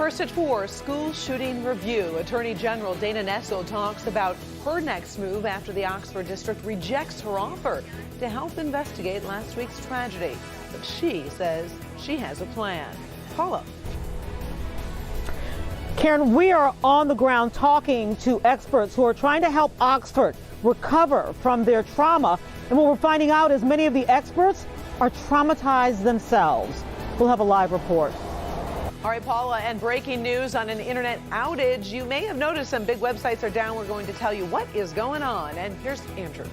First at 4, school shooting review. Attorney General Dana Nessel talks about her next move after the Oxford district rejects her offer to help investigate last week's tragedy. But she says she has a plan. Paula. Karen, we are on the ground talking to experts who are trying to help Oxford recover from their trauma. And what we're finding out is many of the experts are traumatized themselves. We'll have a live report. All right, Paula, and breaking news on an internet outage. You may have noticed some big websites are down. We're going to tell you what is going on. And here's Andrew.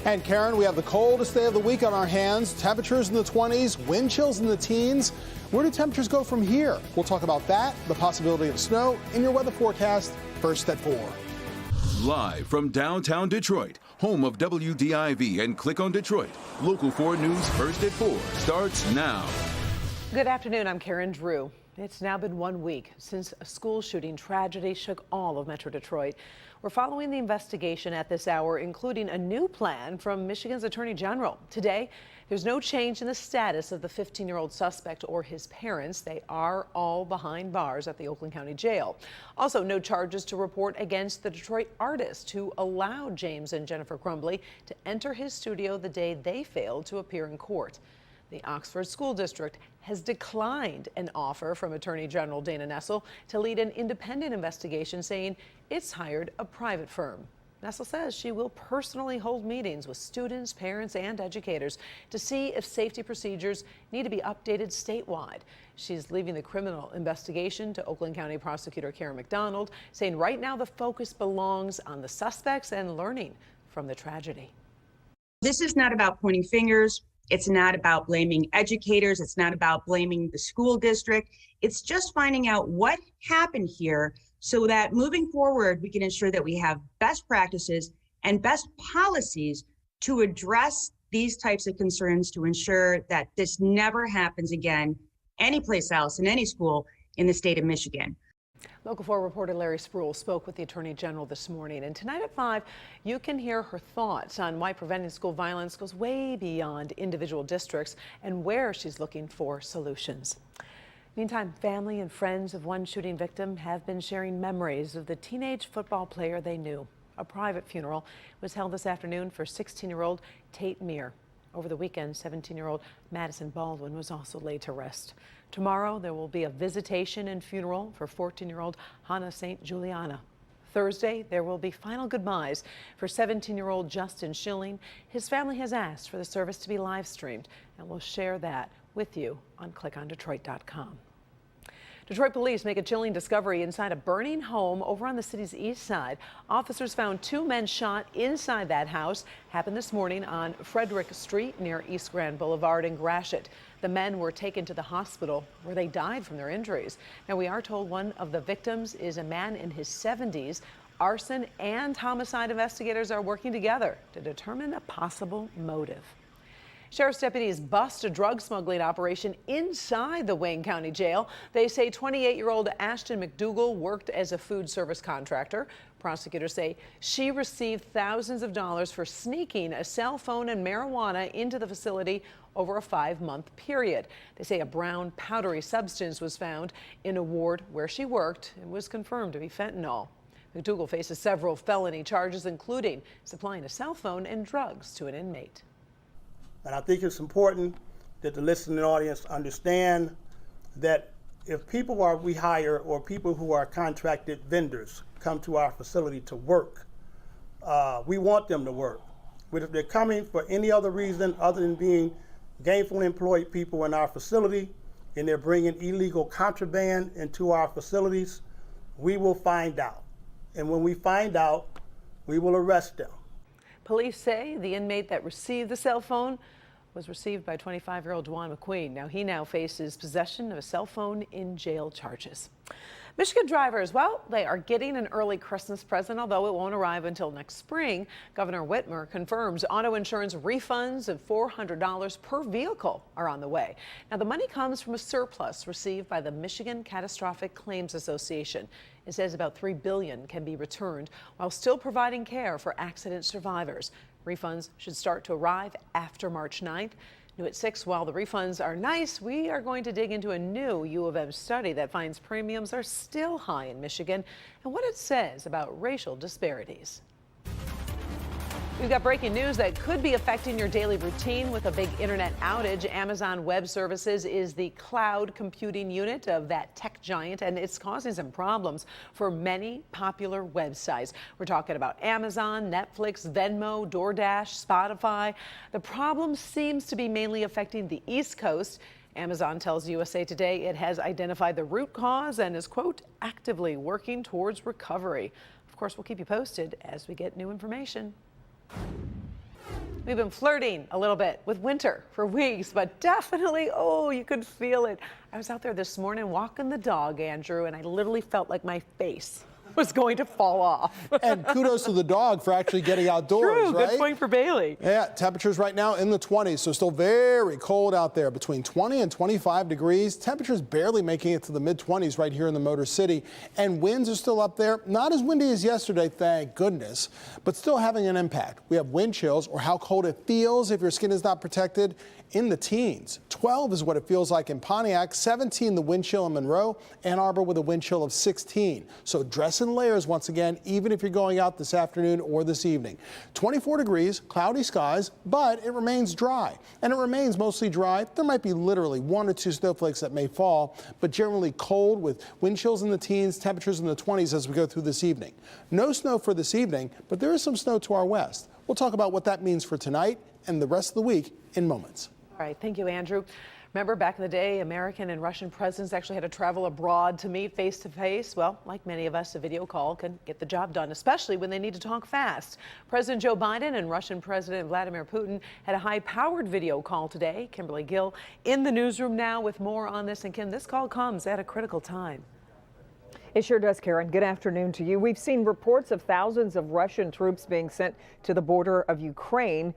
And Karen, we have the coldest day of the week on our hands. Temperatures in the 20s, wind chills in the teens. Where do temperatures go from here? We'll talk about that, the possibility of snow, in your weather forecast, first at 4. Live from downtown Detroit, home of WDIV and Click on Detroit. Local 4 News First at 4 starts now. Good afternoon. I'm Karen Drew. It's now been 1 week since a school shooting tragedy shook all of Metro Detroit. We're following the investigation at this hour, including a new plan from Michigan's Attorney General. Today, there's no change in the status of the 15-year-old suspect or his parents. They are all behind bars at the Oakland County Jail. Also, no charges to report against the Detroit artist who allowed James and Jennifer Crumbly to enter his studio the day they failed to appear in court. The Oxford School District has declined an offer from Attorney General Dana Nessel to lead an independent investigation, saying it's hired a private firm. Nessel says she will personally hold meetings with students, parents, and educators to see if safety procedures need to be updated statewide. She's leaving the criminal investigation to Oakland County Prosecutor Karen McDonald, saying right now the focus belongs on the suspects and learning from the tragedy. This is not about pointing fingers. It's not about blaming educators. It's not about blaming the school district. It's just finding out what happened here so that moving forward, we can ensure that we have best practices and best policies to address these types of concerns to ensure that this never happens again anyplace else in any school in the state of Michigan. Local 4 reporter Larry Spruill spoke with the Attorney General this morning. And tonight at 5, you can hear her thoughts on why preventing school violence goes way beyond individual districts and where she's looking for solutions. Meantime, family and friends of one shooting victim have been sharing memories of the teenage football player they knew. A private funeral was held this afternoon for 16-year-old Tate Meir. Over the weekend, 17-year-old Madison Baldwin was also laid to rest. Tomorrow, there will be a visitation and funeral for 14-year-old Hannah St. Juliana. Thursday, there will be final goodbyes for 17-year-old Justin Schilling. His family has asked for the service to be live streamed, and we'll share that with you on clickondetroit.com. Detroit police make a chilling discovery inside a burning home over on the city's east side. Officers found 2 men shot inside that house. Happened this morning on Frederick Street near East Grand Boulevard in Gratiot. The men were taken to the hospital where they died from their injuries. Now, we are told one of the victims is a man in his 70s. Arson and homicide investigators are working together to determine a possible motive. Sheriff's deputies bust a drug smuggling operation inside the Wayne County Jail. They say 28-year-old Ashton McDougal worked as a food service contractor. Prosecutors say she received thousands of dollars for sneaking a cell phone and marijuana into the facility over a 5-month period. They say a brown powdery substance was found in a ward where she worked and was confirmed to be fentanyl. McDougal faces several felony charges, including supplying a cell phone and drugs to an inmate. And I think it's important that the listening audience understand that if people we hire or people who are contracted vendors come to our facility to work, we want them to work. But if they're coming for any other reason other than being gainfully employed people in our facility and they're bringing illegal contraband into our facilities, we will find out. And when we find out, we will arrest them. Police say the inmate that received the cell phone was received by 25-year-old Dwan McQueen. He now faces possession of a cell phone in jail charges. Michigan drivers, well, they are getting an early Christmas present, although it won't arrive until next spring. Governor Whitmer confirms auto insurance refunds of $400 per vehicle are on the way. Now, the money comes from a surplus received by the Michigan Catastrophic Claims Association. It says about $3 billion can be returned while still providing care for accident survivors. Refunds should start to arrive after March 9th. New at 6, while the refunds are nice, we are going to dig into a new U of M study that finds premiums are still high in Michigan and what it says about racial disparities. We've got breaking news that could be affecting your daily routine with a big internet outage. Amazon Web Services is the cloud computing unit of that tech giant, and it's causing some problems for many popular websites. We're talking about Amazon, Netflix, Venmo, DoorDash, Spotify. The problem seems to be mainly affecting the East Coast. Amazon tells USA Today it has identified the root cause and is, quote, actively working towards recovery. Of course, we'll keep you posted as we get new information. We've been flirting a little bit with winter for weeks, but definitely, oh, you could feel it. I was out there this morning walking the dog, Andrew, and I literally felt like my face was going to fall off. And kudos to the dog for actually getting outdoors, True, right? good point for Bailey. Yeah, temperatures right now in the 20s, so still very cold out there, between 20 and 25 degrees. Temperatures barely making it to the mid-20s right here in the Motor City. And winds are still up there. Not as windy as yesterday, thank goodness, but still having an impact. We have wind chills, or how cold it feels if your skin is not protected, in the teens. 12 is what it feels like in Pontiac, 17 the wind chill in Monroe, Ann Arbor with a wind chill of 16. So dress in layers once again, even if you're going out this afternoon or this evening. 24 degrees, cloudy skies, but it remains dry. And it remains mostly dry. There might be literally 1 or 2 snowflakes that may fall, but generally cold with wind chills in the teens, temperatures in the 20s as we go through this evening. No snow for this evening, but there is some snow to our west. We'll talk about what that means for tonight and the rest of the week in moments. All right, thank you, Andrew. Remember back in the day, American and Russian presidents actually had to travel abroad to meet face to face. Well, like many of us, a video call can get the job done, especially when they need to talk fast. President Joe Biden and Russian President Vladimir Putin had a high-powered video call today. Kimberly Gill in the newsroom now with more on this. And Kim, this call comes at a critical time. It sure does, Karen. Good afternoon to you. We've seen reports of thousands of Russian troops being sent to the border of Ukraine.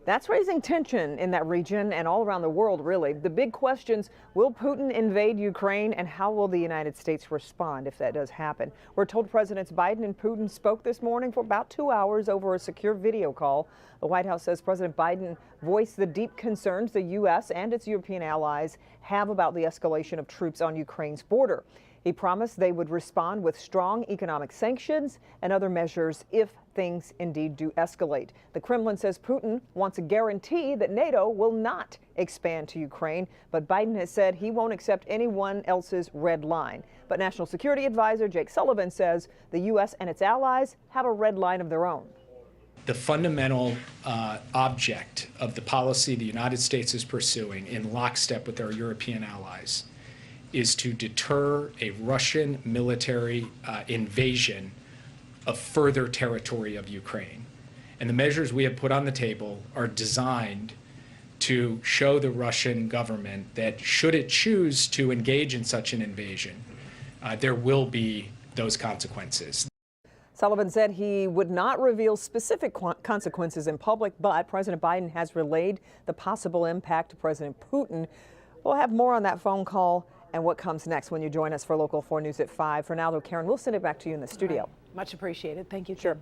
That's raising tension in that region and all around the world, really. The big questions, will Putin invade Ukraine, and how will the United States respond if that does happen? We're told Presidents Biden and Putin spoke this morning for about 2 hours over a secure video call. The White House says President Biden voiced the deep concerns the U.S. and its European allies have about the escalation of troops on Ukraine's border. He promised they would respond with strong economic sanctions and other measures if things indeed do escalate. The Kremlin says Putin wants a guarantee that NATO will not expand to Ukraine, but Biden has said he won't accept anyone else's red line. But National Security Advisor Jake Sullivan says the U.S. and its allies have a red line of their own. The fundamental object of the policy the United States is pursuing in lockstep with our European allies is to deter a Russian military invasion of further territory of Ukraine. And the measures we have put on the table are designed to show the Russian government that should it choose to engage in such an invasion, there will be those consequences. Sullivan said he would not reveal specific consequences in public, but President Biden has relayed the possible impact to President Putin. We'll have more on that phone call and what comes next when you join us for Local 4 News at 5. For now, though, Karen, we'll send it back to you in the studio. Right. Much appreciated. Thank you, Jim.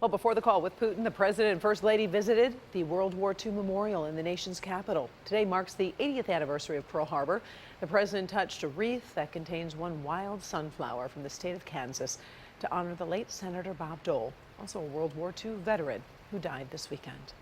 Well, before the call with Putin, the president and first lady visited the World War II memorial in the nation's capital. Today marks the 80th anniversary of Pearl Harbor. The president touched a wreath that contains one wild sunflower from the state of Kansas to honor the late Senator Bob Dole, also a World War II veteran who died this weekend.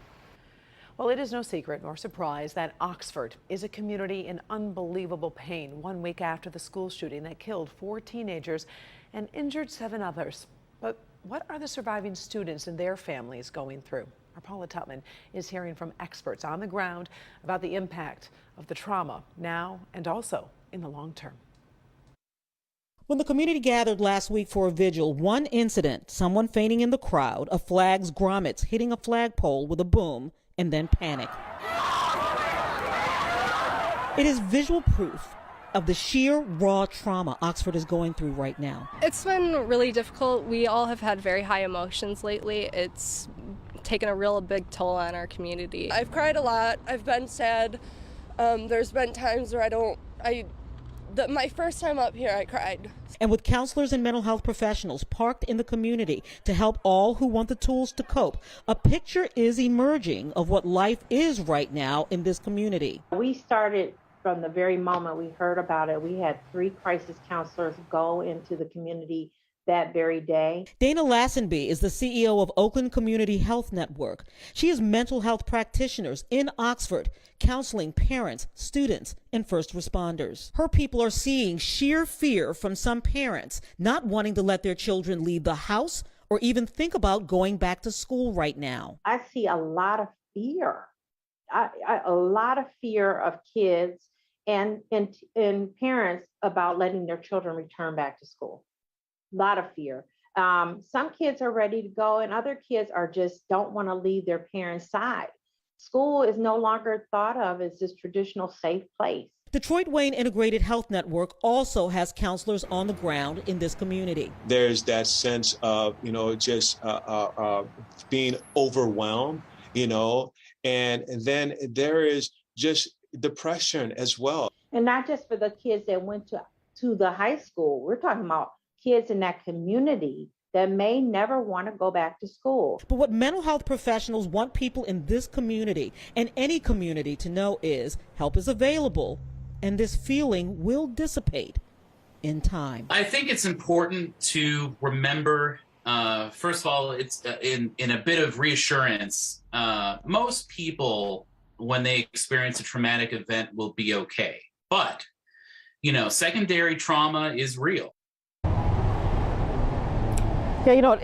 Well, it is no secret nor surprise that Oxford is a community in unbelievable pain 1 week after the school shooting that killed 4 teenagers and injured 7 others. But what are the surviving students and their families going through? Our Paula Tutman is hearing from experts on the ground about the impact of the trauma now and also in the long term. When the community gathered last week for a vigil, one incident, someone fainting in the crowd, a flag's grommets hitting a flagpole with a boom, and then panic. It is visual proof of the sheer raw trauma Oxford is going through right now. It's been really difficult. We all have had very high emotions lately. It's taken a real big toll on our community. I've cried a lot. I've been sad. There's been times where I My first time up here, I cried. And with counselors and mental health professionals parked in the community to help all who want the tools to cope, a picture is emerging of what life is right now in this community. We started from the very moment we heard about it. We had 3 crisis counselors go into the community that very day. Dana Lassenby is the CEO of Oakland Community Health Network. She is mental health practitioners in Oxford, counseling parents, students, and first responders. Her people are seeing sheer fear from some parents not wanting to let their children leave the house or even think about going back to school right now. I see a lot of fear, a lot of fear of kids and parents about letting their children return back to school. A lot of fear. Some kids are ready to go and other kids are just don't want to leave their parents' side. School is no longer thought of as this traditional safe place. Detroit Wayne Integrated Health Network also has counselors on the ground in this community. There's that sense of, just being overwhelmed, and then there is just depression as well. And not just for the kids that went to the high school. We're talking about kids in that community that may never want to go back to school. But what mental health professionals want people in this community and any community to know is help is available and this feeling will dissipate in time. I think it's important to remember, first of all, it's in a bit of reassurance. Most people, when they experience a traumatic event, will be okay. But, secondary trauma is real. Yeah,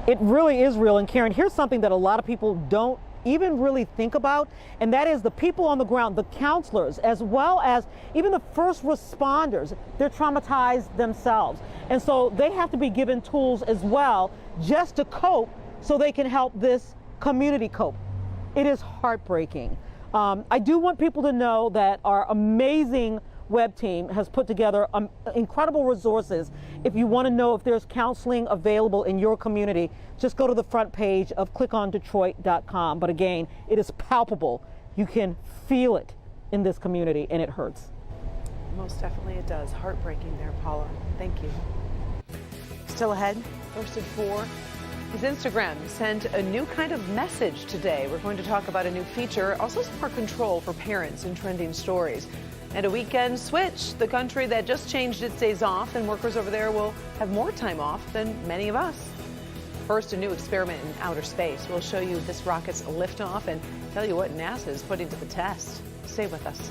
it really is real. And Karen, here's something that a lot of people don't even really think about, and that is the people on the ground, the counselors, as well as even the first responders. They're traumatized themselves. And so they have to be given tools as well just to cope so they can help this community cope. It is heartbreaking. I do want people to know that our amazing web team has put together incredible resources. If you want to know if there's counseling available in your community, just go to the front page of clickondetroit.com. But again, it is palpable. You can feel it in this community, and it hurts. Most definitely it does. Heartbreaking there, Paula. Thank you. Still ahead, first at 4. His Instagram sent a new kind of message today. We're going to talk about a new feature, also some more control for parents in trending stories. And a weekend switch, the country that just changed its days off, and workers over there will have more time off than many of us. First, a new experiment in outer space. We'll show you this rocket's liftoff and tell you what NASA is putting to the test. Stay with us.